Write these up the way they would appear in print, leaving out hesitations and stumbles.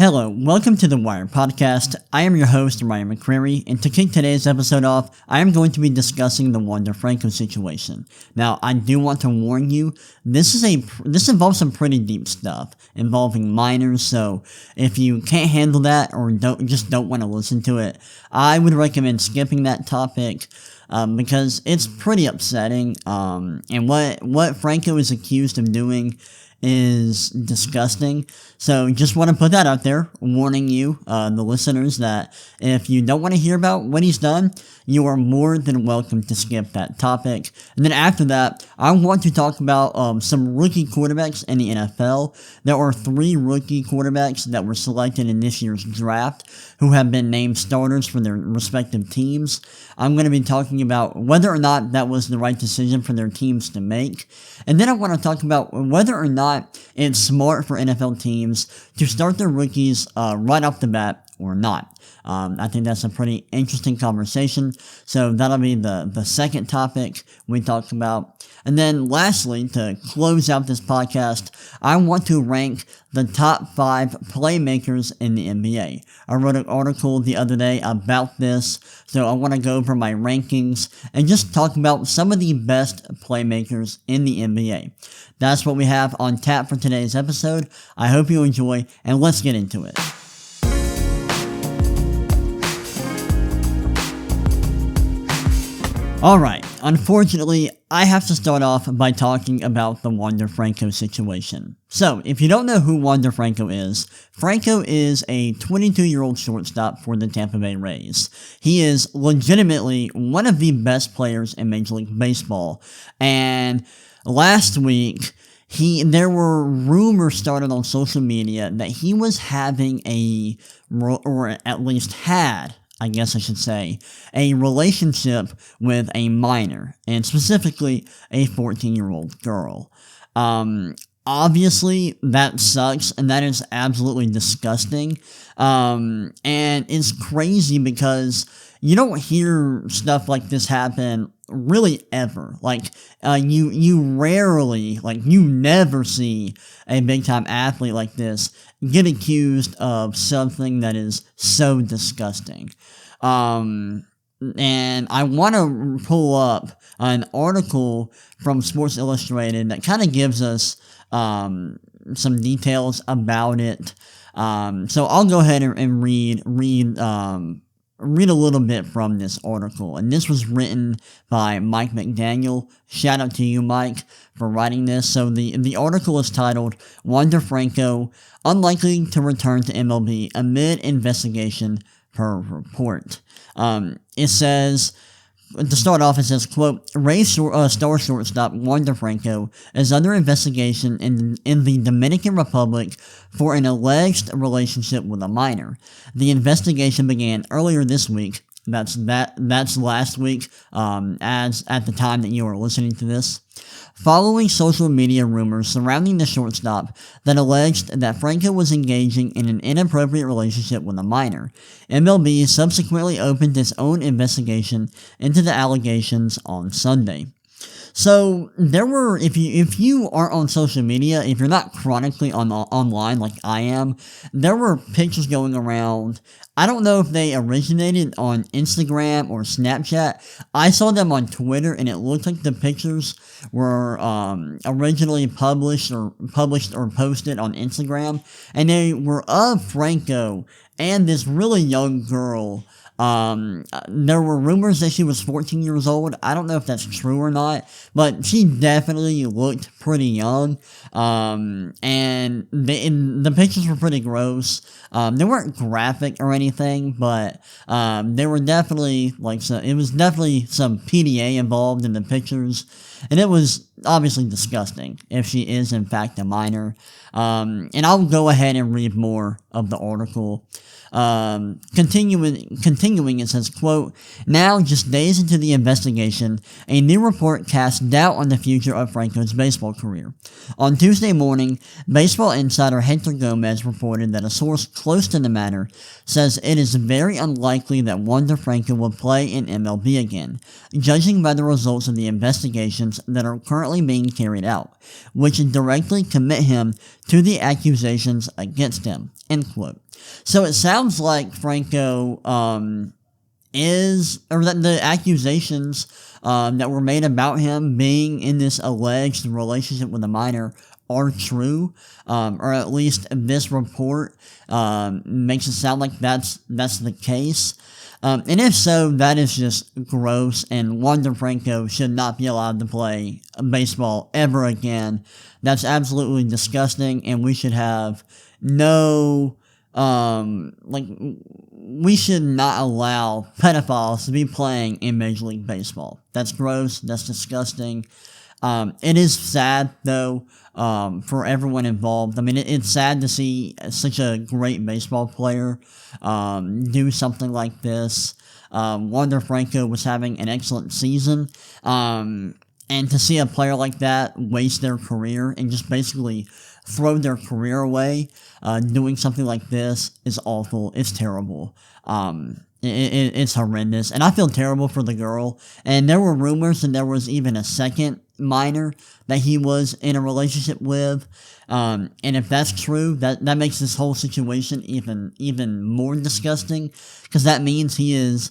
Hello, welcome to the Wire Podcast. I am your host, McCrary, and to kick today's episode off, I am going to be discussing the Wander Franco situation. Now, I do want to warn you, this involves some pretty deep stuff involving minors, so if you can't handle that or don't want to listen to it, I would recommend skipping that topic. Because it's pretty upsetting, and what Franco is accused of doing is disgusting. So just want to put that out there, warning you, the listeners, that if you don't want to hear about what he's done, you are more than welcome to skip that topic. And then after that, I want to talk about some rookie quarterbacks in the NFL. There are 3 rookie quarterbacks that were selected in this year's draft who have been named starters for their respective teams. I'm going to be talking about whether or not that was the right decision for their teams to make. And then I want to talk about whether or not it's smart for NFL teams to start their rookies right off the bat or not. I think that's a pretty interesting conversation. So that'll be the second topic we talked about. And then lastly, to close out this podcast, I want to rank the top 5 playmakers in the NBA. I wrote an article the other day about this, so I want to go over my rankings and just talk about some of the best playmakers in the NBA. That's what we have on tap for today's episode. I hope you enjoy, and let's get into it. Alright, unfortunately, I have to start off by talking about the Wander Franco situation. So, if you don't know who Wander Franco is a 22-year-old shortstop for the Tampa Bay Rays. He is legitimately one of the best players in Major League Baseball, and last week, there were rumors started on social media that he was having or at least had, I guess I should say, a relationship with a minor, and specifically a 14-year-old girl. Obviously, that sucks, and that is absolutely disgusting, and it's crazy because you don't hear stuff like this happen really ever. You rarely, you never see a big-time athlete like this get accused of something that is so disgusting. And I want to pull up an article from Sports Illustrated that kind of gives us some details about it. So I'll go ahead and read a little bit from this article. And this was written by Mike McDaniel. Shout out to you, Mike, for writing this. So the article is titled, Wander Franco, Unlikely to Return to MLB Amid Investigation per Report. It says, to start off, it says, quote, Rays star shortstop Wander Franco is under investigation in the Dominican Republic for an alleged relationship with a minor. The investigation began earlier this week. That's last week, as at the time that you are listening to this. Following social media rumors surrounding the shortstop that alleged that Franco was engaging in an inappropriate relationship with a minor, MLB subsequently opened its own investigation into the allegations on Sunday. So there were, if you aren't on social media, if you're not chronically online like I am, there were pictures going around. I don't know if they originated on Instagram or Snapchat. I saw them on Twitter, and it looked like the pictures were originally published or posted on Instagram, and they were of Franco and this really young girl. There were rumors that she was 14 years old. I don't know if that's true or not, but she definitely looked pretty young. And the pictures were pretty gross. They weren't graphic or anything, but, they were definitely, it was definitely some PDA involved in the pictures, and it was obviously disgusting if she is in fact a minor. And I'll go ahead and read more of the article. Continuing, it says, quote, now, just days into the investigation, a new report casts doubt on the future of Franco's baseball career. On Tuesday morning, baseball insider Hector Gomez reported that a source close to the matter says it is very unlikely that Wander Franco will play in MLB again, judging by the results of the investigations that are currently being carried out, which directly commit him to the accusations against him, end quote. So it sounds like Franco or that the accusations that were made about him being in this alleged relationship with a minor are true, or at least this report makes it sound like that's the case. And if so, that is just gross, and Wander Franco should not be allowed to play baseball ever again. That's absolutely disgusting, and we should have no, we should not allow pedophiles to be playing in Major League Baseball. That's gross, that's disgusting. It is sad, though, for everyone involved. I mean, it's sad to see such a great baseball player do something like this. Wander Franco was having an excellent season, and to see a player like that waste their career and just basically throw their career away doing something like this is awful. It's terrible. It's horrendous, and I feel terrible for the girl. And there were rumors that there was even a second minor that he was in a relationship with, and if that's true, that makes this whole situation even more disgusting, because that means he is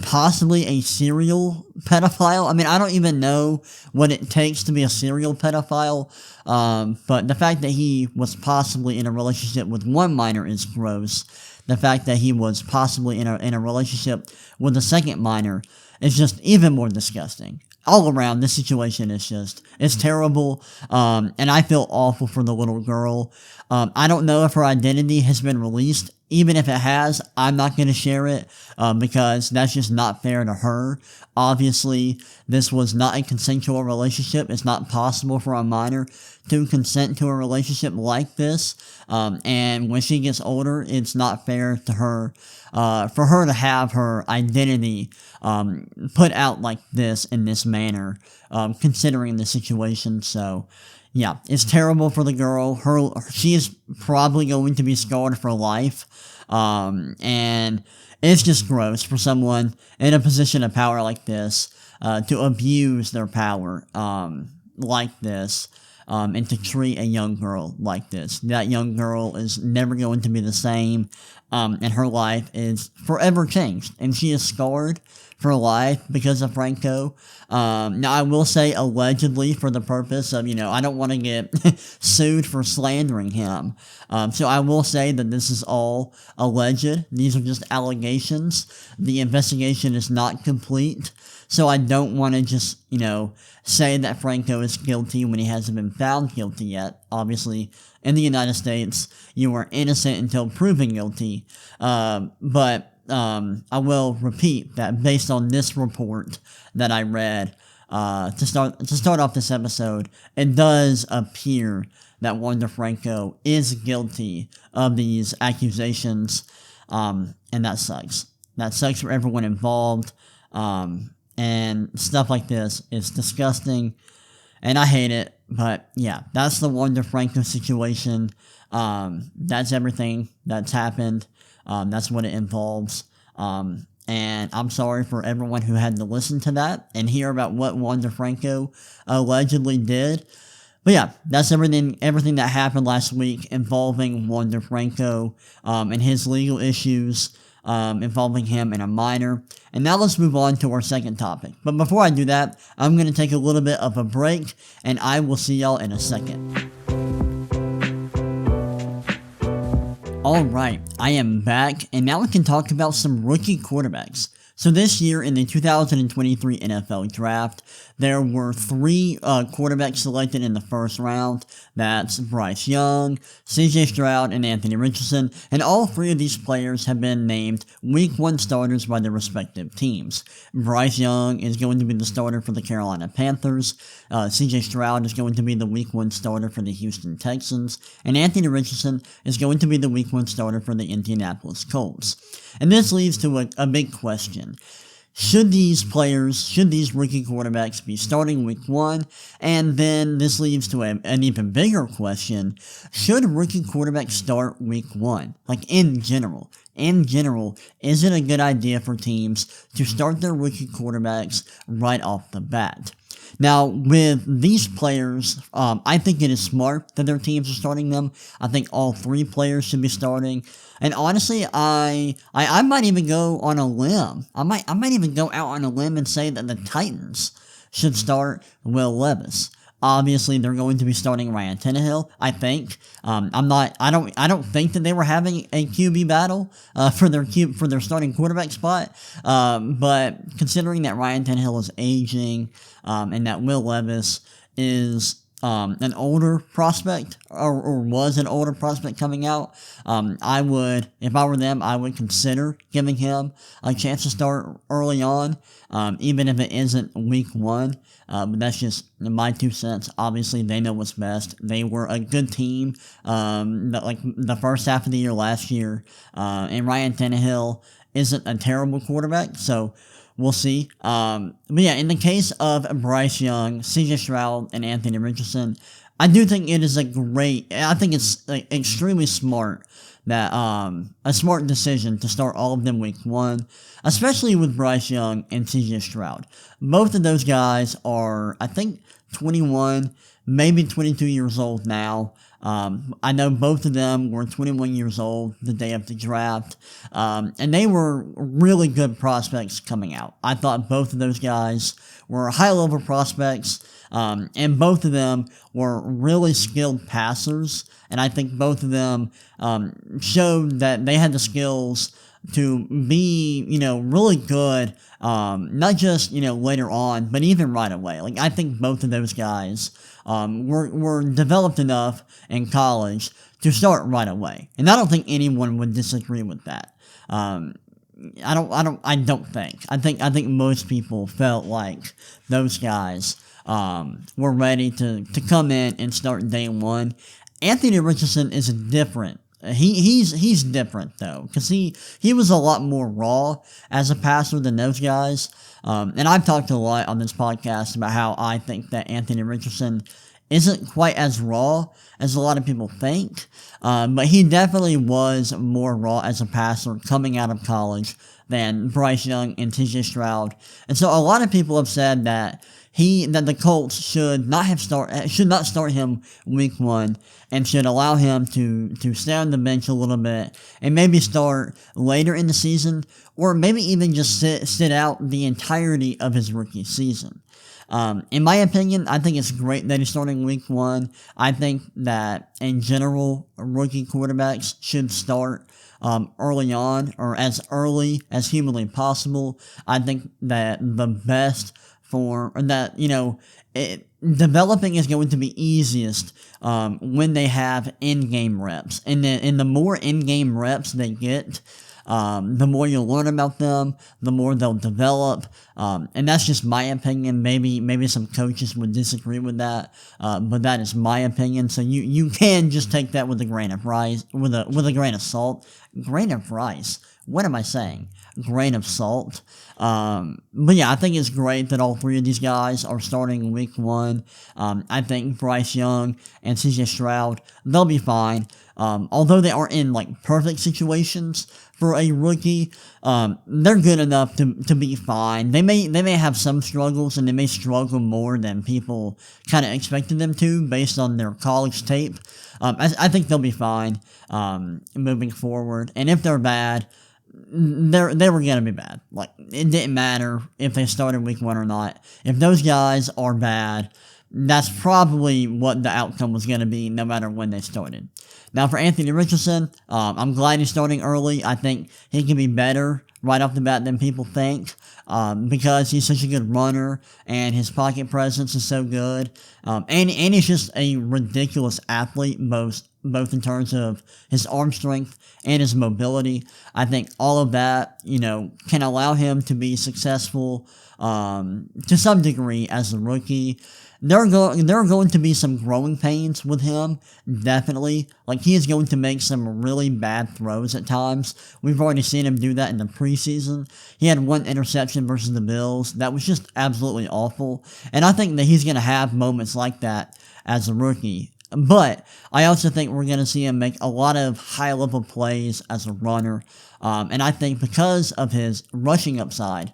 possibly a serial pedophile. I mean, I don't even know what it takes to be a serial pedophile, but the fact that he was possibly in a relationship with one minor is gross. The fact that he was possibly in a relationship with a second minor is just even more disgusting. All around, this situation it's terrible, and I feel awful for the little girl. I don't know if her identity has been released. Even if it has, I'm not going to share it, because that's just not fair to her. Obviously, this was not a consensual relationship. It's not possible for a minor to consent to a relationship like this, and when she gets older, it's not fair to her, for her to have her identity put out like this in this manner, considering the situation. So, yeah, it's terrible for the girl. She is probably going to be scarred for life, and it's just gross for someone in a position of power like this to abuse their power like this, and to treat a young girl like this. That young girl is never going to be the same, and her life is forever changed, and she is scarred for life because of Franco. Now, I will say allegedly, for the purpose of, I don't want to get sued for slandering him. So I will say that this is all alleged. These are just allegations. The investigation is not complete. So I don't want to just, say that Franco is guilty when he hasn't been found guilty yet. Obviously, in the United States, you are innocent until proven guilty. But I will repeat that based on this report that I read, to start off this episode, it does appear that Wander Franco is guilty of these accusations, and that sucks. That sucks for everyone involved, and stuff like this is disgusting, and I hate it. But yeah, that's the Wander Franco situation. That's everything that's happened. That's what it involves. And I'm sorry for everyone who had to listen to that and hear about what Wander Franco allegedly did. But yeah, that's everything that happened last week involving Wander Franco, and his legal issues, involving him and a minor. And now let's move on to our second topic. But before I do that, I'm going to take a little bit of a break, and I will see y'all in a second. Alright, I am back, and now we can talk about some rookie quarterbacks. So this year in the 2023 NFL Draft, there were 3 quarterbacks selected in the first round. That's Bryce Young, CJ Stroud, and Anthony Richardson, and all 3 of these players have been named Week 1 starters by their respective teams. Bryce Young is going to be the starter for the Carolina Panthers, CJ Stroud is going to be the Week 1 starter for the Houston Texans, and Anthony Richardson is going to be the Week 1 starter for the Indianapolis Colts. And this leads to a big question. Should these rookie quarterbacks be starting Week 1? And then this leads to an even bigger question. Should rookie quarterbacks start Week 1? Like, in general. In general, is it a good idea for teams to start their rookie quarterbacks right off the bat? Now, with these players, I think it is smart that their teams are starting them. I think all three players should be starting. And honestly, I might even go on a limb. I might even go out on a limb and say that the Titans should start Will Levis. Obviously, they're going to be starting Ryan Tannehill. I think. I'm not. I don't think that they were having a QB battle for their starting quarterback spot. But considering that Ryan Tannehill is aging, and that Will Levis is an older prospect or was an older prospect coming out, I would, if I were them, I would consider giving him a chance to start early on, even if it isn't week one. But that's just my 2 cents. Obviously, they know what's best. They were a good team, like the first half of the year last year, and Ryan Tannehill isn't a terrible quarterback, so we'll see. But yeah, in the case of Bryce Young, CJ Stroud, and Anthony Richardson, I do think it is I think it's extremely smart that a smart decision to start all of them week one, especially with Bryce Young and CJ Stroud. Both of those guys are, I think, 21, maybe 22 years old now. I know both of them were 21 years old the day of the draft, and they were really good prospects coming out. I thought both of those guys were high-level prospects, and both of them were really skilled passers, and I think both of them showed that they had the skills to be, really good, not just, later on, but even right away. Like, I think both of those guys were developed enough in college to start right away. And I don't think anyone would disagree with that. I don't think. I think most people felt like those guys were ready to come in and start day one. Anthony Richardson is different. He's different though, because he was a lot more raw as a passer than those guys. And I've talked a lot on this podcast about how I think that Anthony Richardson isn't quite as raw as a lot of people think, but he definitely was more raw as a passer coming out of college than Bryce Young and TJ Stroud. And so a lot of people have said that the Colts should not start him week one and should allow him to stay on the bench a little bit and maybe start later in the season, or maybe even just sit out the entirety of his rookie season. In my opinion, I think it's great that he's starting week one. I think that in general, rookie quarterbacks should start early on, or as early as humanly possible. I think that the best developing is going to be easiest when they have in-game reps. And the more in-game reps they get, the more you'll learn about them, the more they'll develop. And that's just my opinion. Maybe some coaches would disagree with that, but that is my opinion. So you can just take that with a grain of rice, with a grain of salt. Grain of rice. What am I saying? Grain of salt. But yeah, I think it's great that all three of these guys are starting week one. I think Bryce Young and CJ Stroud, they'll be fine. Although they aren't in perfect situations for a rookie, they're good enough to be fine. They may have some struggles, and they may struggle more than people kind of expected them to based on their college tape. I think they'll be fine moving forward. And if they're bad, they were gonna be bad. It didn't matter if they started week one or not. If those guys are bad, that's probably what the outcome was gonna be, no matter when they started. Now for Anthony Richardson, I'm glad he's starting early. I think he can be better right off the bat than people think, because he's such a good runner and his pocket presence is so good, and he's just a ridiculous athlete, both in terms of his arm strength and his mobility. I think all of that, can allow him to be successful to some degree as a rookie. There are going to be some growing pains with him, definitely. He is going to make some really bad throws at times. We've already seen him do that in the preseason. He had one interception versus the Bills. That was just absolutely awful. And I think that he's going to have moments like that as a rookie. But I also think we're going to see him make a lot of high-level plays as a runner. And I think because of his rushing upside,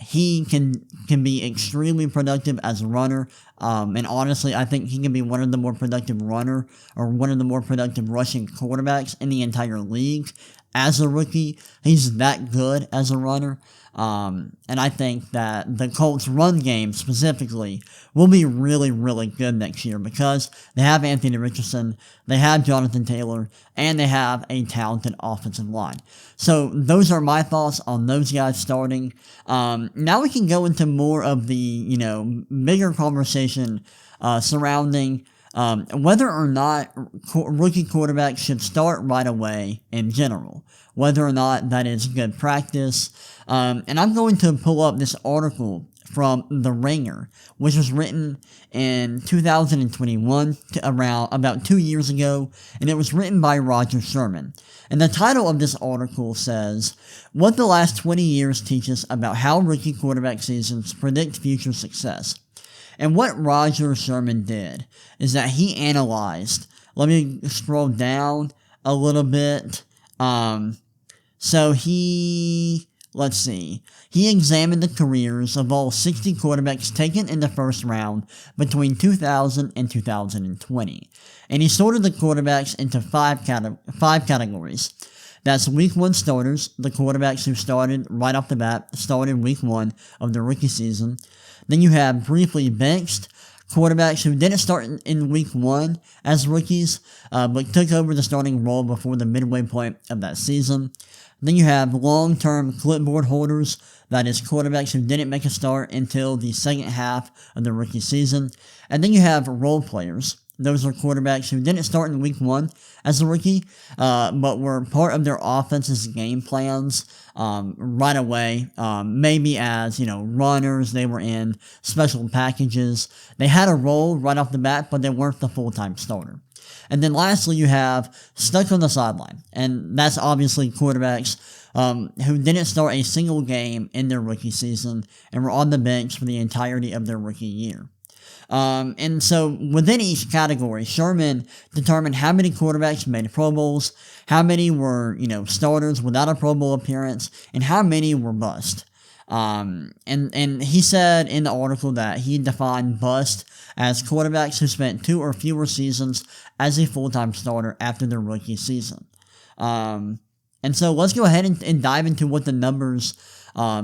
he can be extremely productive as a runner. And honestly, I think he can be one of the more productive runner or one of the more productive rushing quarterbacks in the entire league. As a rookie, he's that good as a runner. And I think that the Colts' run game specifically will be really, really good next year because they have Anthony Richardson, they have Jonathan Taylor, and they have a talented offensive line. So those are my thoughts on those guys starting. Now we can go into more of the, bigger conversation surrounding whether or not rookie quarterbacks should start right away in general, whether or not that is good practice. And I'm going to pull up this article from The Ringer, which was written in 2021, around about 2 years ago, and it was written by Roger Sherman. And the title of this article says, "What the last 20 years teach us about how rookie quarterback seasons predict future success." And what Roger Sherman did is that he analyzed, let me scroll down a little bit. He examined the careers of all 60 quarterbacks taken in the first round between 2000 and 2020. And he sorted the quarterbacks into five categories. That's week 1 starters, the quarterbacks who started right off the bat, started week 1 of the rookie season. Then you have briefly benched quarterbacks who didn't start in week 1 as rookies, but took over the starting role before the midway point of that season. Then you have long-term clipboard holders, that is quarterbacks who didn't make a start until the second half of the rookie season. And then you have role players. Those are quarterbacks who didn't start in week 1 as a rookie, but were part of their offense's game plans right away. Maybe as, runners, they were in special packages. They had a role right off the bat, but they weren't the full-time starter. And then lastly, you have stuck on the sideline. And that's obviously quarterbacks who didn't start a single game in their rookie season and were on the bench for the entirety of their rookie year. And so within each category, Sherman determined how many quarterbacks made Pro Bowls, how many were, starters without a Pro Bowl appearance, and how many were bust. And he said in the article that he defined bust as quarterbacks who spent 2 or fewer seasons as a full-time starter after their rookie season. And so let's go ahead and dive into what the numbers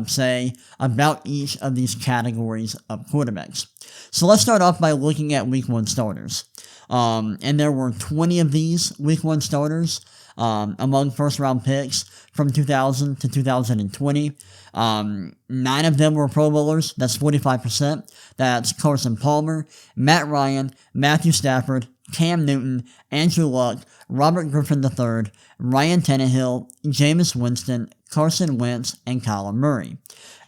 say about each of these categories of quarterbacks. So let's start off by looking at week 1 starters. And there were 20 of these week 1 starters among first-round picks from 2000 to 2020. 9 of them were Pro Bowlers. That's 45%. That's Carson Palmer, Matt Ryan, Matthew Stafford, Cam Newton, Andrew Luck, Robert Griffin III, Ryan Tannehill, Jameis Winston, Carson Wentz, and Kyler Murray.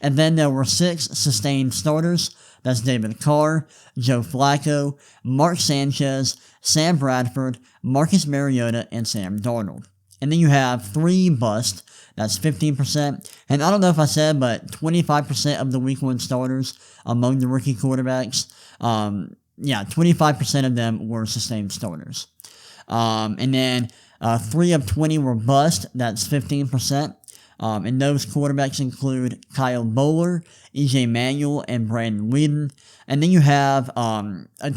And then there were 6 sustained starters. That's David Carr, Joe Flacco, Mark Sanchez, Sam Bradford, Marcus Mariota, and Sam Darnold. And then you have 3 bust. That's 15%. And I don't know if I said, but 25% of the week 1 starters among the rookie quarterbacks, 25% of them were sustained starters. And then 3 of 20 were bust. That's 15%. And those quarterbacks include Kyle Bowler, EJ Manuel, and Brandon Weeden. And then you have,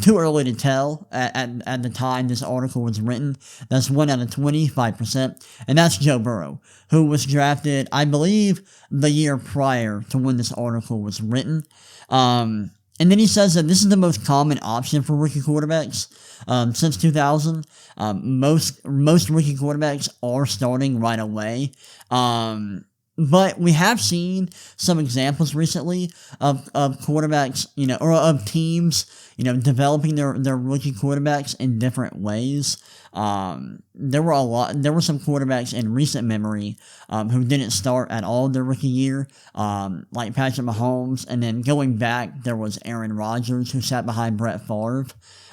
too early to tell at the time this article was written, that's 1 out of 25%, and that's Joe Burrow, who was drafted, I believe, the year prior to when this article was written. And then he says that this is the most common option for rookie quarterbacks since 2000. Most rookie quarterbacks are starting right away. But we have seen some examples recently of quarterbacks, or of teams, developing their rookie quarterbacks in different ways. There were some quarterbacks in recent memory who didn't start at all their rookie year, like Patrick Mahomes, and then going back, there was Aaron Rodgers who sat behind Brett Favre.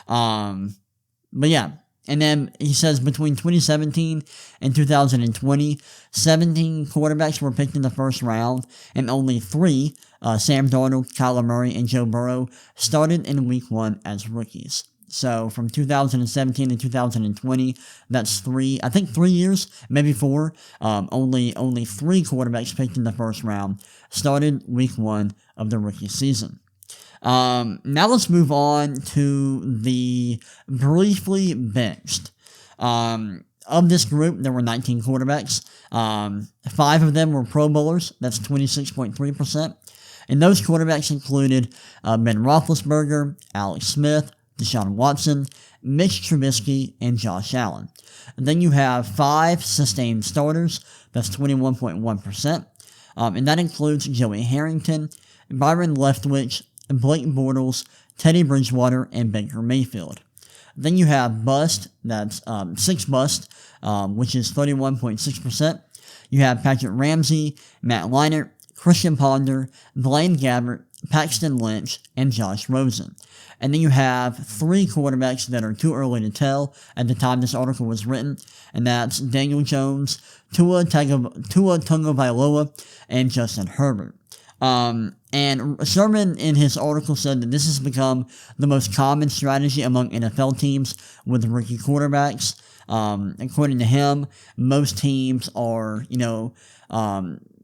But yeah. And then he says between 2017 and 2020, 17 quarterbacks were picked in the first round, and only 3, Sam Darnold, Kyler Murray, and Joe Burrow, started in week 1 as rookies. So from 2017 to 2020, that's 3 years, maybe 4. Only 3 quarterbacks picked in the first round started week 1 of the rookie season. Now let's move on to the briefly benched. Of this group, there were 19 quarterbacks. 5 of them were Pro Bowlers. That's 26.3%. And those quarterbacks included Ben Roethlisberger, Alex Smith, Deshaun Watson, Mitch Trubisky, and Josh Allen. And then you have 5 sustained starters. That's 21.1%. And that includes Joey Harrington, Byron Leftwich, Blake Bortles, Teddy Bridgewater, and Baker Mayfield. Then you have bust, that's 6 bust, which is 31.6%. You have Patrick Ramsey, Matt Leinart, Christian Ponder, Blaine Gabbert, Paxton Lynch, and Josh Rosen. And then you have 3 quarterbacks that are too early to tell at the time this article was written, and that's Daniel Jones, Tua Tagovailoa, and Justin Herbert. And Sherman in his article said that this has become the most common strategy among NFL teams with rookie quarterbacks. According to him, most teams are,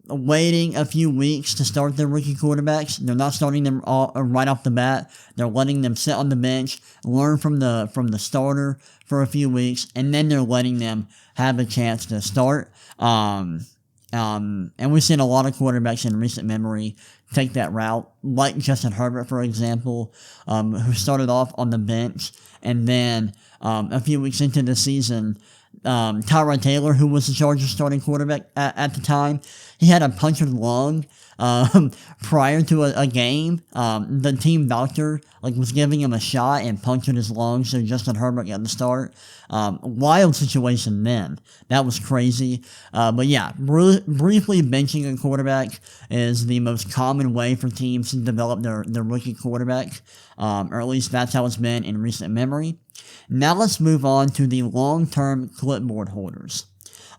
waiting a few weeks to start their rookie quarterbacks. They're not starting them right off the bat. They're letting them sit on the bench, learn from the starter for a few weeks, and then they're letting them have a chance to start. And we've seen a lot of quarterbacks in recent memory take that route, like Justin Herbert, for example, who started off on the bench, and then a few weeks into the season, Tyrod Taylor, who was the Chargers starting quarterback at the time, he had a punctured lung prior to a game. The team doctor was giving him a shot and punctured his lung, so Justin Herbert got the start. Wild situation then. That was crazy. But yeah, briefly benching a quarterback is the most common way for teams to develop their rookie quarterback, or at least that's how it's been in recent memory. Now let's move on to the long-term clipboard holders.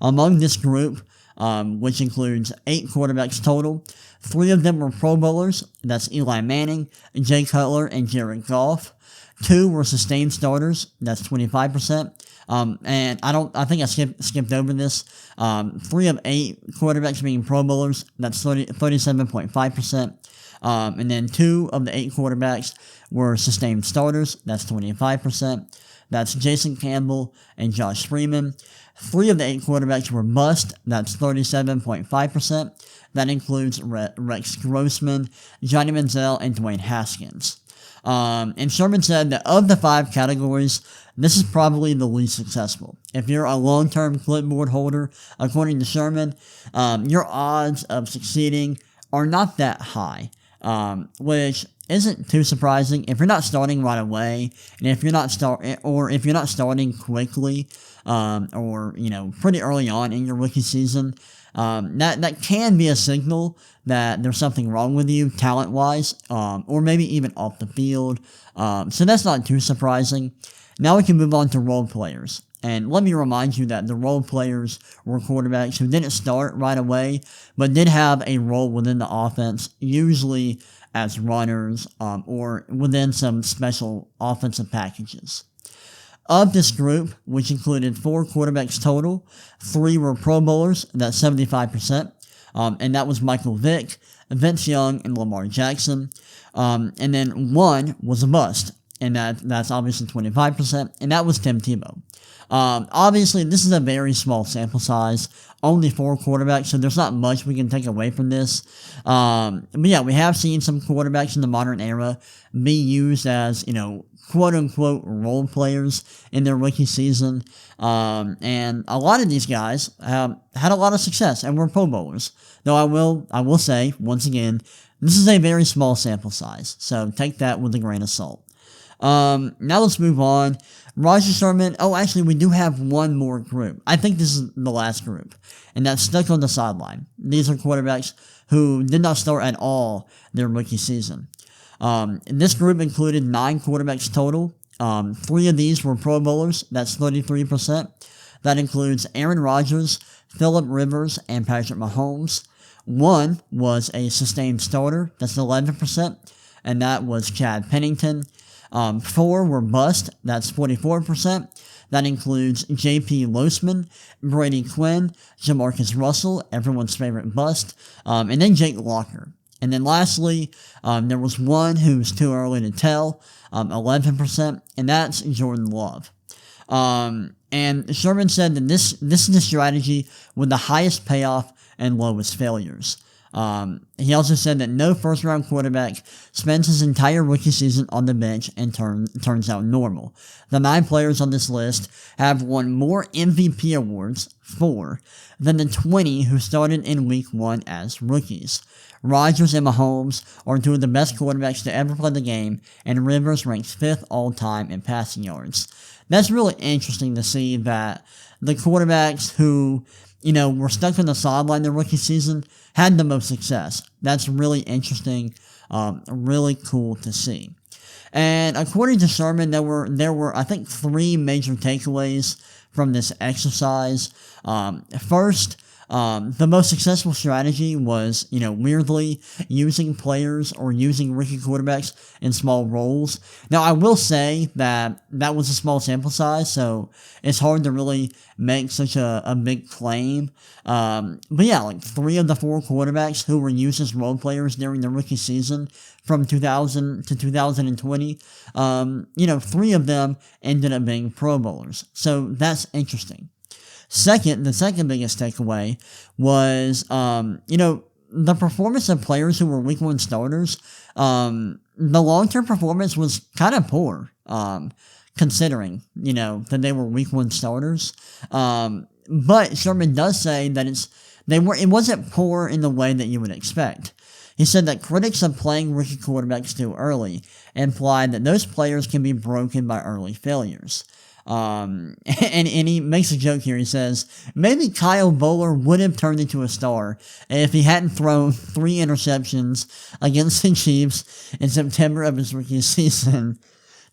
Among this group, which includes 8 quarterbacks total, 3 of them were Pro Bowlers. That's Eli Manning, Jay Cutler, and Jared Goff. 2 were sustained starters. That's 25%. And I think I skipped over this. 3 of 8 quarterbacks being Pro Bowlers. That's 37.5%. And then 2 of the 8 quarterbacks were sustained starters. That's 25%. That's Jason Campbell and Josh Freeman. 3 of the 8 quarterbacks were bust. That's 37.5%. That includes Rex Grossman, Johnny Manziel, and Dwayne Haskins. And Sherman said that of the 5 categories, this is probably the least successful. If you're a long-term clipboard holder, according to Sherman, your odds of succeeding are not that high, which isn't too surprising. If you're not starting right away, and if you're not starting quickly, or pretty early on in your rookie season, that can be a signal that there's something wrong with you talent-wise, or maybe even off the field. So that's not too surprising. Now we can move on to role players. And let me remind you that the role players were quarterbacks who didn't start right away, but did have a role within the offense, usually as runners, or within some special offensive packages. Of this group, which included 4 quarterbacks total, 3 were Pro Bowlers, that's 75%, and that was Michael Vick, Vince Young, and Lamar Jackson, and then 1 was a bust, and that's obviously 25%, and that was Tim Tebow. Obviously, this is a very small sample size, only 4 quarterbacks, so there's not much we can take away from this. But yeah, we have seen some quarterbacks in the modern era be used as, quote-unquote role players in their rookie season. And a lot of these guys had a lot of success and were Pro Bowlers. Though I will say, once again, this is a very small sample size, so take that with a grain of salt. Now let's move on. Roger Sherman. Oh, actually, we do have one more group. I think this is the last group, and that's stuck on the sideline. These are quarterbacks who did not start at all their rookie season. This group included 9 quarterbacks total. 3 of these were Pro Bowlers. That's 33%. That includes Aaron Rodgers, Phillip Rivers, and Patrick Mahomes. 1 was a sustained starter. That's 11%, and that was Chad Pennington. 4 were bust, that's 44%. That includes J.P. Losman, Brady Quinn, Jamarcus Russell, everyone's favorite bust, and then Jake Locker. And then lastly, there was one who's too early to tell, 11%, and that's Jordan Love. And Sherman said that this is the strategy with the highest payoff and lowest failures. He also said that no first-round quarterback spends his entire rookie season on the bench and turns out normal. The 9 players on this list have won more MVP awards, 4, than the 20 who started in Week 1 as rookies. Rodgers and Mahomes are 2 of the best quarterbacks to ever play the game, and Rivers ranks 5th all-time in passing yards. That's really interesting to see that the quarterbacks who, were stuck on the sideline their rookie season had the most success. That's really interesting, really cool to see. And according to Sherman, there were I think 3 major takeaways from this exercise. First, the most successful strategy was, weirdly using players or using rookie quarterbacks in small roles. Now, I will say that was a small sample size, so it's hard to really make such a big claim. But yeah, 3 of the 4 quarterbacks who were used as role players during the rookie season from 2000 to 2020, 3 of them ended up being Pro Bowlers. So that's interesting. The second biggest takeaway was, the performance of players who were Week 1 starters. The long-term performance was kind of poor, considering, that they were Week 1 starters. But Sherman does say that it wasn't poor in the way that you would expect. He said that critics of playing rookie quarterbacks too early implied that those players can be broken by early failures. And he makes a joke here. He says, maybe Kyle Bowler would have turned into a star if he hadn't thrown 3 interceptions against the Chiefs in September of his rookie season.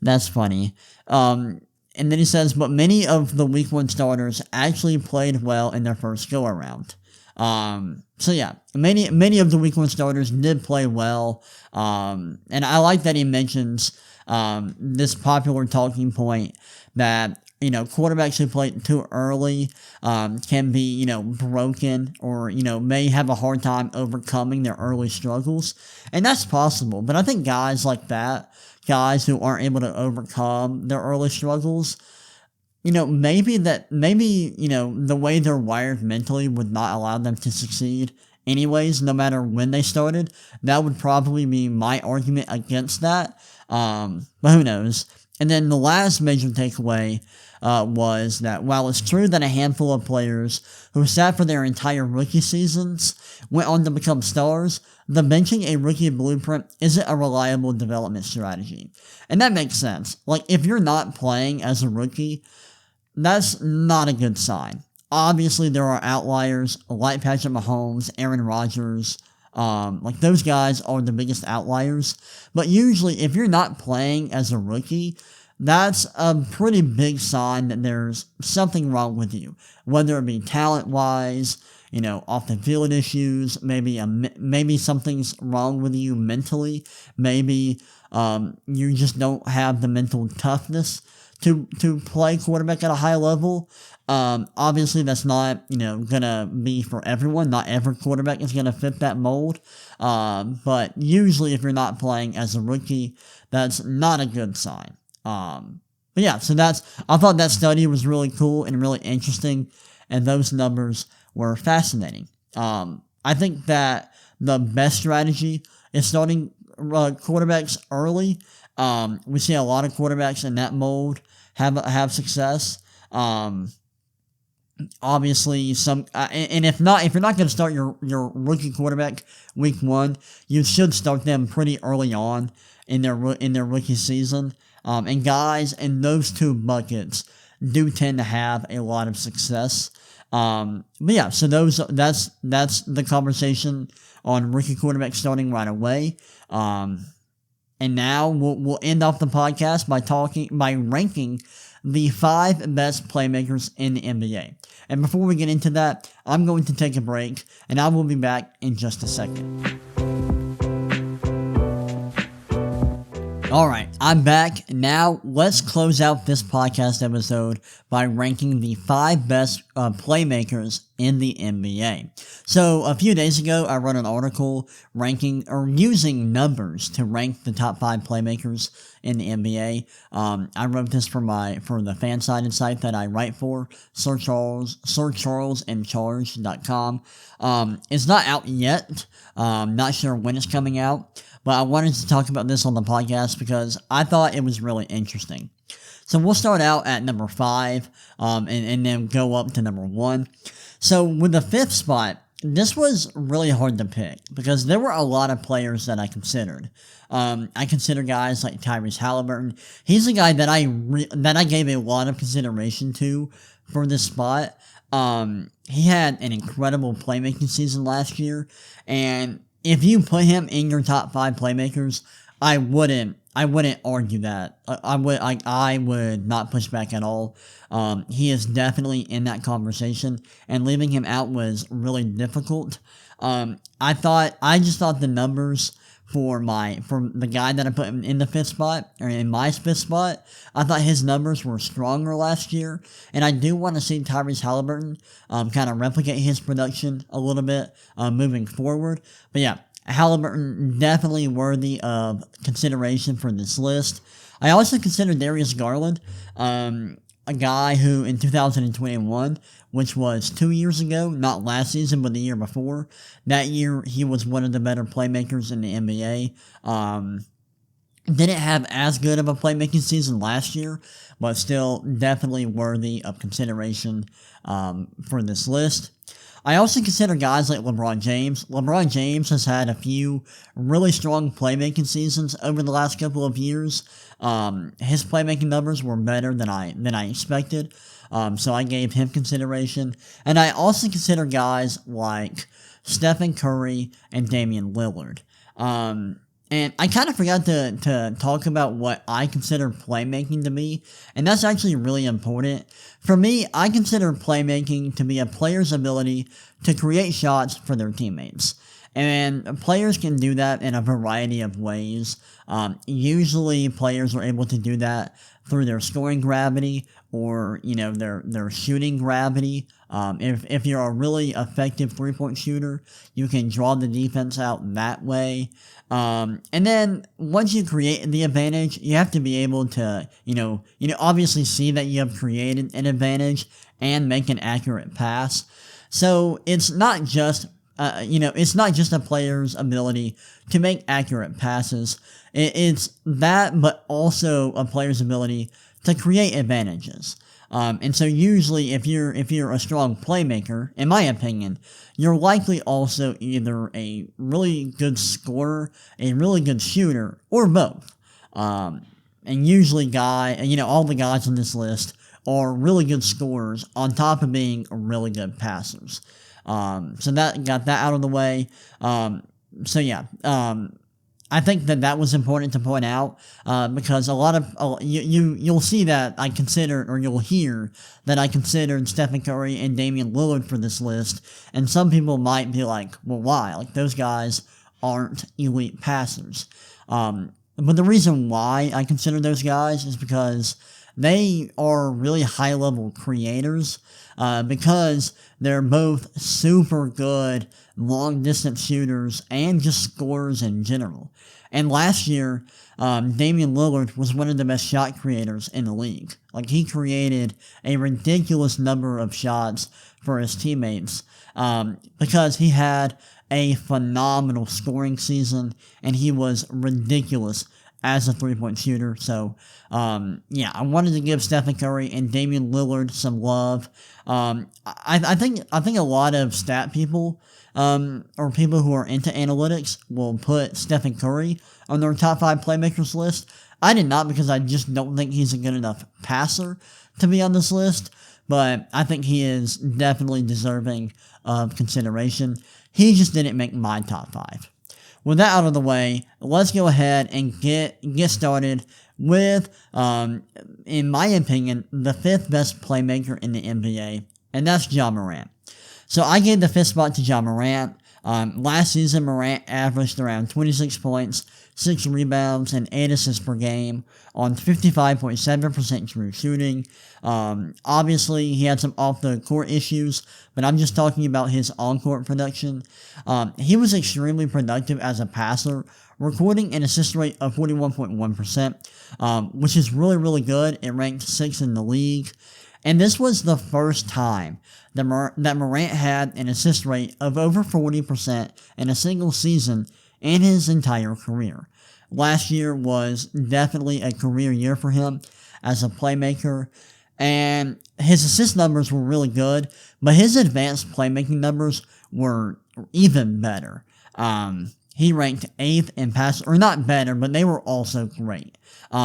That's funny. And then he says, but many of the Week 1 starters actually played well in their first go-around. So yeah, many of the Week 1 starters did play well. And I like that he mentions this popular talking point that, quarterbacks who play too early can be, broken or, may have a hard time overcoming their early struggles. And that's possible. But I think guys like that, guys who aren't able to overcome their early struggles, maybe the way they're wired mentally would not allow them to succeed anyways, no matter when they started. That would probably be my argument against that. But who knows? And then the last major takeaway was that while it's true that a handful of players who sat for their entire rookie seasons went on to become stars, the benching a rookie blueprint isn't a reliable development strategy. And that makes sense. If you're not playing as a rookie, that's not a good sign. Obviously, there are outliers like Patrick Mahomes, Aaron Rodgers. Those guys are the biggest outliers. But usually, if you're not playing as a rookie, that's a pretty big sign that there's something wrong with you. Whether it be talent-wise, off the field issues, maybe something's wrong with you mentally. Maybe you just don't have the mental toughness to play quarterback at a high level. Obviously that's not, gonna be for everyone. Not every quarterback is gonna fit that mold. But usually if you're not playing as a rookie, that's not a good sign. But yeah, so I thought that study was really cool and really interesting, and those numbers were fascinating. I think that the best strategy is starting quarterbacks early. We see a lot of quarterbacks in that mold have success. Obviously, and if you're not going to start your rookie quarterback Week 1, you should start them pretty early on in their rookie season. And guys in those 2 buckets do tend to have a lot of success. But yeah, so that's the conversation on rookie quarterback starting right away. And now we'll end off the podcast by ranking the 5 best playmakers in the NBA. And before we get into that, I'm going to take a break, and I will be back in just a second. Alright, I'm back. Now, let's close out this podcast episode by ranking the 5 best playmakers in the NBA. So, a few days ago, I wrote an article ranking or using numbers to rank the top 5 playmakers in the NBA. I wrote this for the fan-sided site that I write for, SirCharlesInCharge.com. It's not out yet. Not sure when it's coming out. But I wanted to talk about this on the podcast because I thought it was really interesting. So we'll start out at number 5, and then go up to number 1. So with the 5th spot, this was really hard to pick because there were a lot of players that I considered. I consider guys like Tyrese Halliburton. He's a guy that I gave a lot of consideration to for this spot. He had an incredible playmaking season last year, and if you put him in your top 5 playmakers, I wouldn't argue that. I would not push back at all. He is definitely in that conversation, and leaving him out was really difficult. I just thought the numbers for the guy that I put in the 5th spot, or in my 5th spot, I thought his numbers were stronger last year, and I do want to see Tyrese Halliburton kind of replicate his production a little bit moving forward. But yeah, Halliburton definitely worthy of consideration for this list. I also consider Darius Garland, a guy who in 2021, which was 2 years ago, not last season, but the year before, that year he was one of the better playmakers in the NBA. Didn't have as good of a playmaking season last year, but still definitely worthy of consideration for this list. I also consider guys like LeBron James. LeBron James has had a few really strong playmaking seasons over the last couple of years. His playmaking numbers were better than I expected, so I gave him consideration. And I also consider guys like Stephen Curry and Damian Lillard. And I kind of forgot to talk about what I consider playmaking to be, and that's actually really important. For me, I consider playmaking to be a player's ability to create shots for their teammates. And players can do that in a variety of ways. Usually players are able to do that through their scoring gravity or, their shooting gravity. If you're a really effective three-point shooter, you can draw the defense out that way. And then once you create the advantage, you have to be able to, obviously see that you have created an advantage and make an accurate pass. So it's not just a player's ability to make accurate passes. It's that, but also a player's ability to create advantages. And so usually if you're a strong playmaker, in my opinion, you're likely also either a really good scorer, a really good shooter, or both. And usually all the guys on this list are really good scorers on top of being really good passers. So that got that out of the way. I think that was important to point out, because a lot of, you'll see that I consider, or you'll hear that I considered Stephen Curry and Damian Lillard for this list, and some people might be like, well, why? Like, those guys aren't elite passers. But the reason why I consider those guys is because they are really high-level creators, because they're both super good long-distance shooters and just scorers in general. And last year, Damian Lillard was one of the best shot creators in the league. Like, he created a ridiculous number of shots for his teammates, because he had a phenomenal scoring season, and he was ridiculous as a three-point shooter. So, I wanted to give Stephen Curry and Damian Lillard some love. I think a lot of stat people, or people who are into analytics, will put Stephen Curry on their top 5 playmakers list. I did not, because I just don't think he's a good enough passer to be on this list, but I think he is definitely deserving of consideration. He just didn't make my top 5. With that out of the way, let's go ahead and get started with, in my opinion, the 5th best playmaker in the NBA, and that's Ja Morant. So I gave the 5th spot to Ja Morant. Last season, Morant averaged around 26 points, 6 rebounds, and 8 assists per game on 55.7% true shooting. Obviously, he had some off-the-court issues, but I'm just talking about his on-court production. He was extremely productive as a passer, recording an assist rate of 41.1%, which is really, really good. It ranked 6th in the league. And this was the first time that Morant had an assist rate of over 40% in a single season in his entire career. Last year was definitely a career year for him as a playmaker, and his assist numbers were really good, but his advanced playmaking numbers were even better. He ranked 8th in pass, or not better, but they were also great.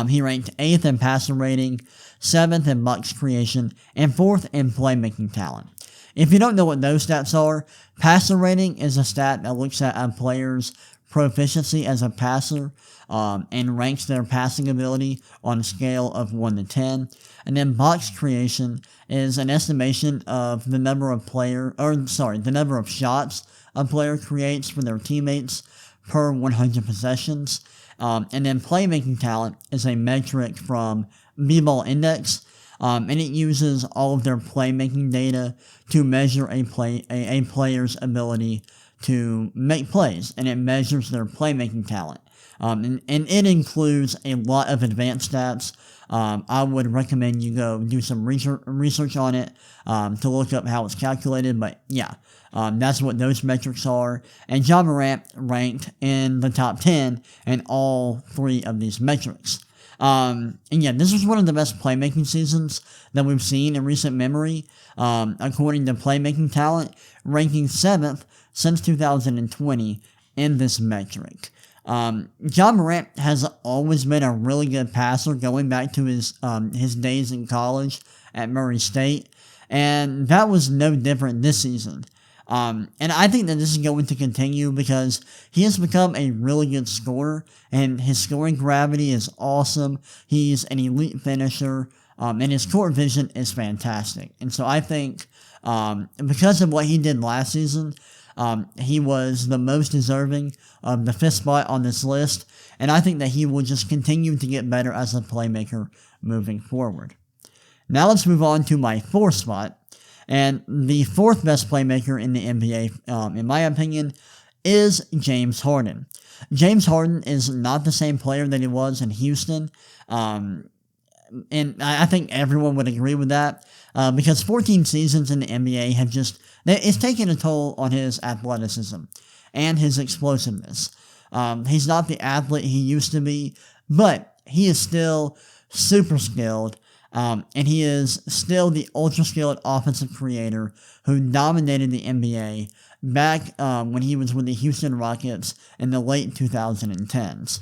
He ranked 8th in passer rating, 7th in box creation, and 4th in playmaking talent. If you don't know what those stats are, passer rating is a stat that looks at a player's proficiency as a passer and ranks their passing ability on a scale of 1 to 10. And then box creation is an estimation of the number of the number of shots a player creates for their teammates per 100 possessions. And then playmaking talent is a metric from B-Ball Index, and it uses all of their playmaking data to measure a player's ability to make plays, and it measures their playmaking talent. And it includes a lot of advanced stats. I would recommend you go do some research on it to look up how it's calculated, but yeah, that's what those metrics are. And Ja Morant ranked in the top 10 in all 3 of these metrics. And yeah, this was one of the best playmaking seasons that we've seen in recent memory, according to playmaking talent, ranking 7th since 2020 in this metric. Ja Morant has always been a really good passer going back to his days in college at Murray State, and that was no different this season. And I think that this is going to continue because he has become a really good scorer, and his scoring gravity is awesome. He's an elite finisher, and his court vision is fantastic. And so I think because of what he did last season, he was the most deserving of the 5th spot on this list, and I think that he will just continue to get better as a playmaker moving forward. Now let's move on to my 4th spot. And the 4th best playmaker in the NBA, in my opinion, is James Harden. James Harden is not the same player that he was in Houston, and I think everyone would agree with that, because 14 seasons in the NBA it's taken a toll on his athleticism and his explosiveness. He's not the athlete he used to be, but he is still super skilled. And he is still the ultra-skilled offensive creator who dominated the NBA back when he was with the Houston Rockets in the late 2010s.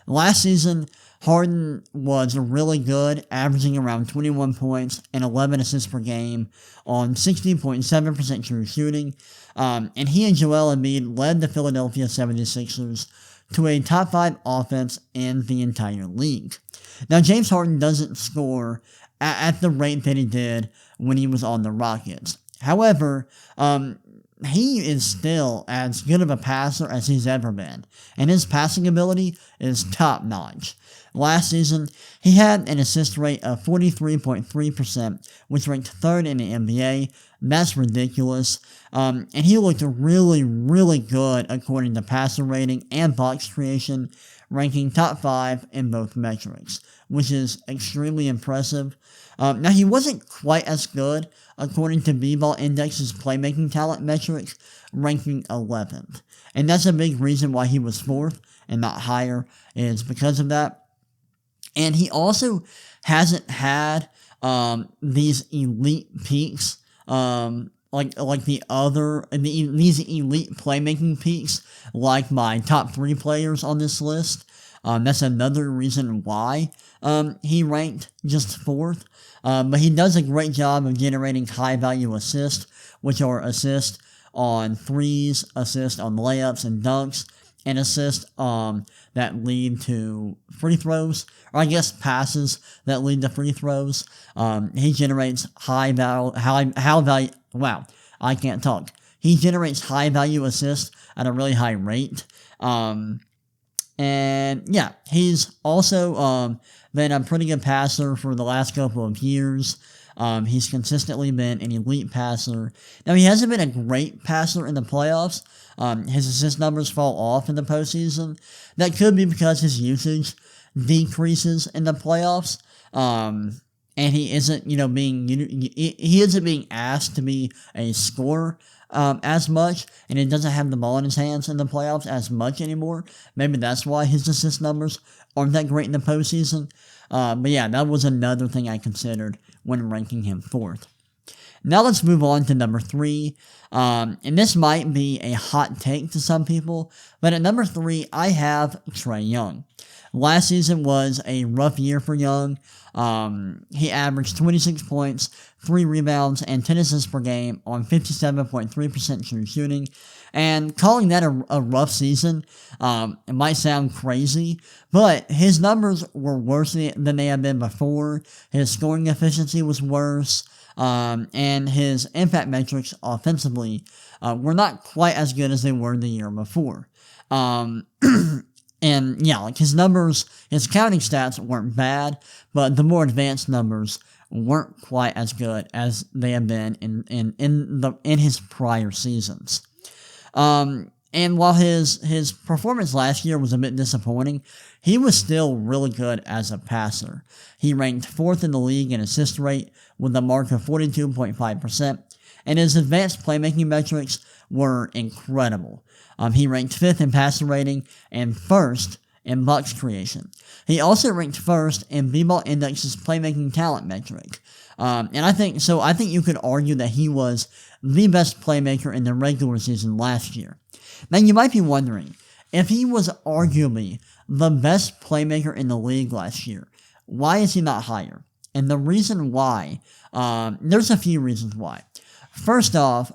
Last season, Harden was really good, averaging around 21 points and 11 assists per game on 60.7% true shooting. And he and Joel Embiid led the Philadelphia 76ers to a top 5 offense in the entire league. Now, James Harden doesn't score at the rate that he did when he was on the Rockets. However, he is still as good of a passer as he's ever been, and his passing ability is top-notch. Last season, he had an assist rate of 43.3%, which ranked 3rd in the NBA. That's ridiculous. And he looked really, really good according to passer rating and box creation, ranking top 5 in both metrics, which is extremely impressive. Now, he wasn't quite as good according to B-Ball Index's playmaking talent metric, ranking 11th. And that's a big reason why he was 4th and not higher, is because of that. And he also hasn't had these elite peaks, like these elite playmaking peaks, like my top 3 players on this list. That's another reason why he ranked just 4th. But he does a great job of generating high-value assists, which are assists on threes, assists on layups and dunks, and assists that lead to free throws, or I guess passes that lead to free throws. He generates high value. Wow, I can't talk. he generates high value assists at a really high rate. And yeah, he's also been a pretty good passer for the last couple of years. He's consistently been an elite passer. Now, he hasn't been a great passer in the playoffs. His assist numbers fall off in the postseason. That could be because his usage decreases in the playoffs. And he isn't, he isn't being asked to be a scorer as much, and he doesn't have the ball in his hands in the playoffs as much anymore. Maybe that's why his assist numbers aren't that great in the postseason. But yeah, that was another thing I considered when ranking him fourth. Now let's move on to number 3. And this might be a hot take to some people, but at number 3, I have Trae Young. Last season was a rough year for Young. He averaged 26 points, 3 rebounds, and 10 assists per game on 57.3% true shooting. And calling that a rough season, it might sound crazy, but his numbers were worse than they had been before. His scoring efficiency was worse. And his impact metrics offensively were not quite as good as they were the year before. And yeah, like his numbers, his counting stats weren't bad, but the more advanced numbers weren't quite as good as they have been in his prior seasons. And while his performance last year was a bit disappointing, he was still really good as a passer. He ranked 4th in the league in assist rate with a mark of 42.5%, and his advanced playmaking metrics were incredible. He ranked 5th in passer rating and 1st in box creation. He also ranked 1st in B-Ball Index's playmaking talent metric. And I think you could argue that he was the best playmaker in the regular season last year. Now you might be wondering, if he was arguably the best playmaker in the league last year, why is he not higher? And the reason why, there's a few reasons why. First off,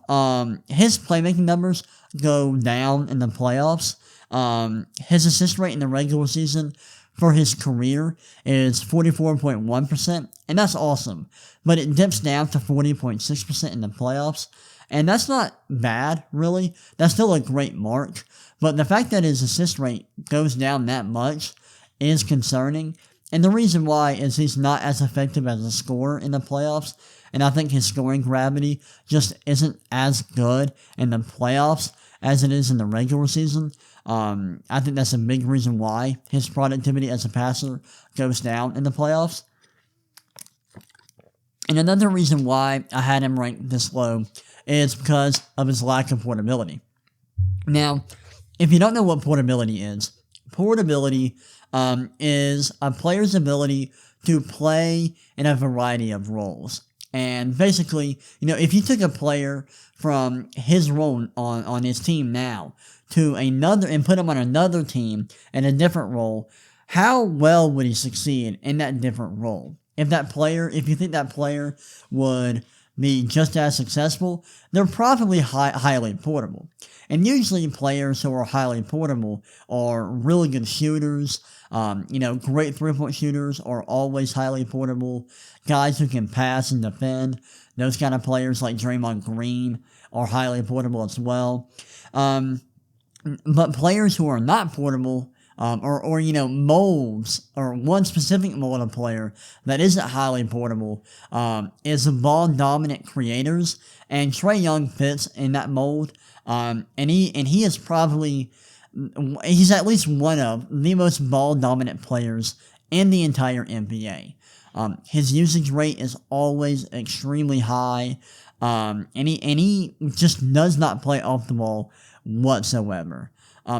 his playmaking numbers go down in the playoffs. His assist rate in the regular season for his career is 44.1%, and that's awesome. But it dips down to 40.6% in the playoffs, and that's not bad, really. That's still a great mark. But the fact that his assist rate goes down that much is concerning. And the reason why is he's not as effective as a scorer in the playoffs. And I think his scoring gravity just isn't as good in the playoffs as it is in the regular season. I think that's a big reason why his productivity as a passer goes down in the playoffs. And another reason why I had him ranked this low is because of his lack of portability. Now, if you don't know what portability is a player's ability to play in a variety of roles. And basically, if you took a player from his role on his team now to another and put him on another team in a different role, how well would he succeed in that different role? If you think that player would be just as successful, they're probably highly portable. And usually players who are highly portable are really good shooters, great three-point shooters are always highly portable. Guys who can pass and defend, those kind of players like Draymond Green are highly portable as well. But players who are not portable, or molds, or one specific mold of player that isn't highly portable, is the ball-dominant creators, and Trae Young fits in that mold, and he is probably, he's at least one of the most ball-dominant players in the entire NBA. His usage rate is always extremely high, and he just does not play off the ball whatsoever.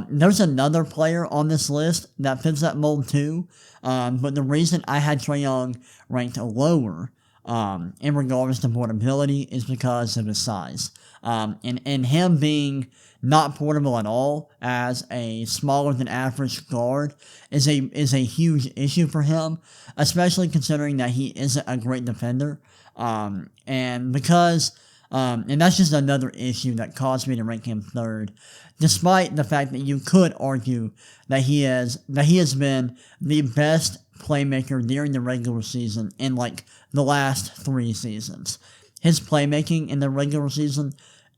There's another player on this list that fits that mold too, but the reason I had Trae Young ranked lower in regards to portability is because of his size. And him being not portable at all as a smaller than average guard is a huge issue for him, especially considering that he isn't a great defender. And that's just another issue that caused me to rank him third, despite the fact that you could argue that he has been the best playmaker during the regular season in the last 3 seasons. His playmaking in the regular season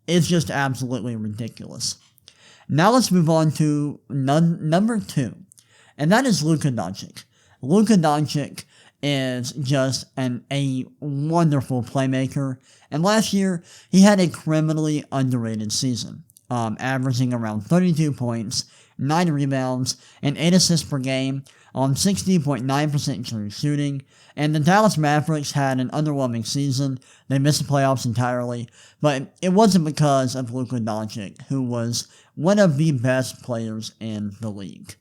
is just absolutely ridiculous. Now let's move on to number 2, and that is Luka Doncic. Luka Doncic is just a wonderful playmaker, and last year he had a criminally underrated season, averaging around 32 points, 9 rebounds, and 8 assists per game on 60.9% true shooting, and the Dallas Mavericks had an underwhelming season. They missed the playoffs entirely, but it wasn't because of Luka Doncic, who was one of the best players in the league.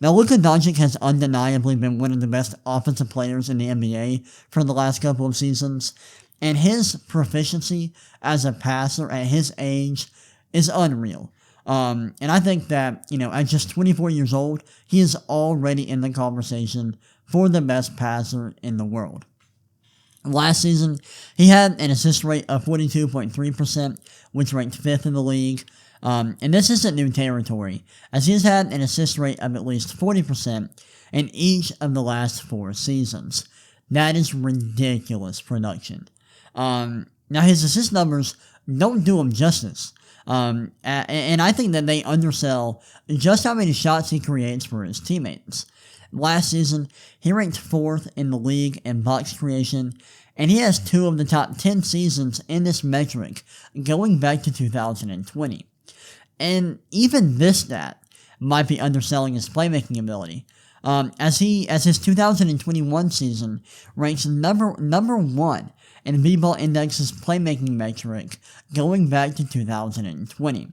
Now, Luka Doncic has undeniably been one of the best offensive players in the NBA for the last couple of seasons, and his proficiency as a passer at his age is unreal. And I think that, at just 24 years old, he is already in the conversation for the best passer in the world. Last season, he had an assist rate of 42.3%, which ranked 5th in the league. And this isn't new territory, as he has had an assist rate of at least 40% in each of the last 4 seasons. That is ridiculous production. Now, his assist numbers don't do him justice. And I think that they undersell just how many shots he creates for his teammates. Last season, he ranked 4th in the league in box creation, and he has 2 of the top 10 seasons in this metric going back to 2020. And even this stat might be underselling his playmaking ability, as his 2021 season ranks number 1 in B-Ball Index's playmaking metric going back to 2020.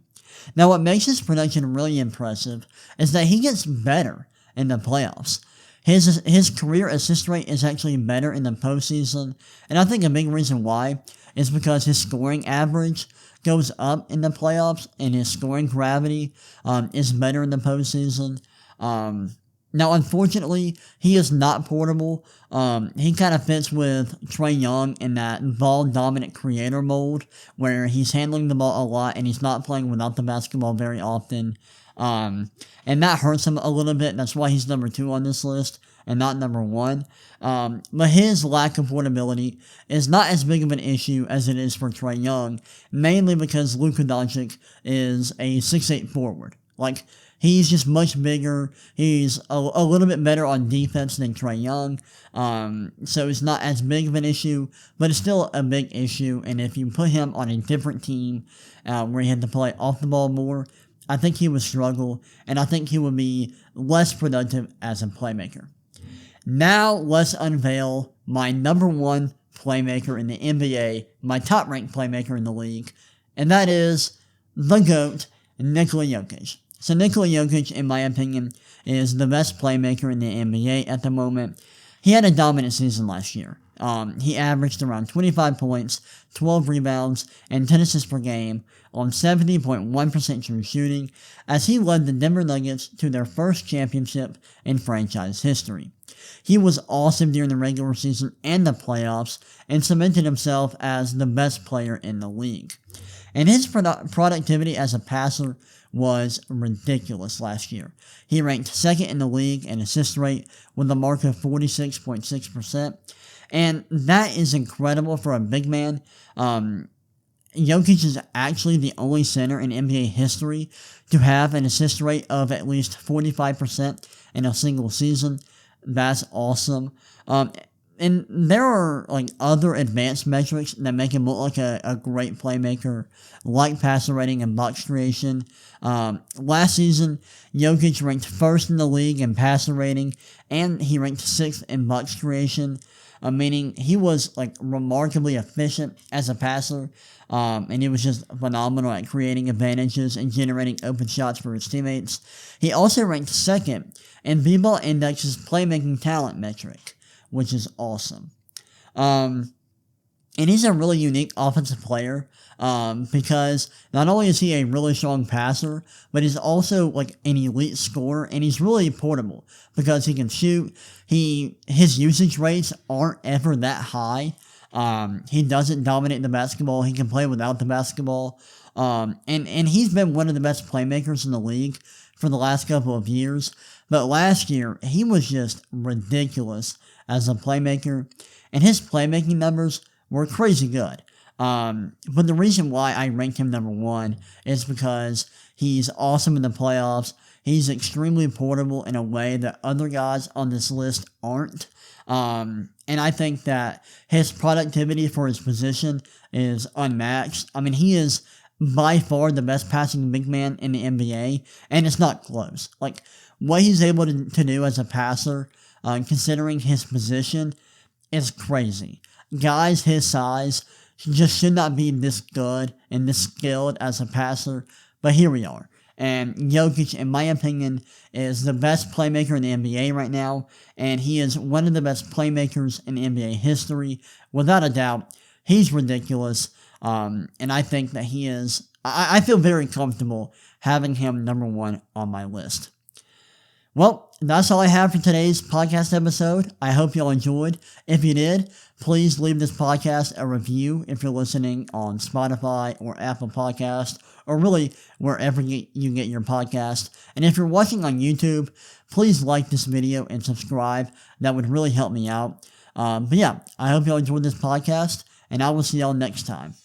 Now, what makes his production really impressive is that he gets better in the playoffs. His career assist rate is actually better in the postseason, and I think a big reason why is because his scoring average goes up in the playoffs, and his scoring gravity is better in the postseason. Now, unfortunately, he is not portable. He kind of fits with Trae Young in that ball-dominant creator mold, where he's handling the ball a lot, and he's not playing without the basketball very often. And that hurts him a little bit. That's why he's number 2 on this list, and not number 1. But his lack of portability is not as big of an issue as it is for Trae Young, mainly because Luka Doncic is a 6'8" forward. He's just much bigger. He's a little bit better on defense than Trae Young. So it's not as big of an issue, but it's still a big issue. And if you put him on a different team where he had to play off the ball more, I think he would struggle, and I think he would be less productive as a playmaker. Now let's unveil my number 1 playmaker in the NBA, my top-ranked playmaker in the league, and that is the GOAT, Nikola Jokic. So Nikola Jokic, in my opinion, is the best playmaker in the NBA at the moment. He had a dominant season last year. He averaged around 25 points, 12 rebounds, and 10 assists per game on 70.1% true shooting, as he led the Denver Nuggets to their first championship in franchise history. He was awesome during the regular season and the playoffs, and cemented himself as the best player in the league. And his productivity as a passer was ridiculous last year. He ranked 2nd in the league in assist rate with a mark of 46.6%. And that is incredible for a big man. Jokic is actually the only center in NBA history to have an assist rate of at least 45% in a single season. That's awesome. And there are other advanced metrics that make him look like a great playmaker, like passer rating and box creation. Last season, Jokic ranked 1st in the league in passer rating, and he ranked 6th in box creation, meaning he was remarkably efficient as a passer, and he was just phenomenal at creating advantages and generating open shots for his teammates. He also ranked 2nd in B-Ball Index's playmaking talent metric, which is awesome. And he's a really unique offensive player, because not only is he a really strong passer, but he's also an elite scorer, and he's really portable because he can shoot. His usage rates aren't ever that high. He doesn't dominate the basketball. He can play without the basketball. And he's been one of the best playmakers in the league for the last couple of years. But last year, he was just ridiculous as a playmaker, and his playmaking numbers were crazy good. But the reason why I rank him number one is because he's awesome in the playoffs. He's extremely portable in a way that other guys on this list aren't. And I think that his productivity for his position is unmatched. I mean, he is by far the best passing big man in the NBA, and it's not close. Like, what he's able to do as a passer, considering his position, is crazy. Guys his size just should not be this good and this skilled as a passer, but here we are. And Jokic, in my opinion, is the best playmaker in the NBA right now, and he is one of the best playmakers in NBA history. Without a doubt, he's ridiculous, and I think that he is... I feel very comfortable having him number one on my list. Well, that's all I have for today's podcast episode. I hope y'all enjoyed. If you did, please leave this podcast a review if you're listening on Spotify or Apple Podcast, or really wherever you get your podcast. And if you're watching on YouTube, please like this video and subscribe. That would really help me out. But yeah, I hope y'all enjoyed this podcast, and I will see y'all next time.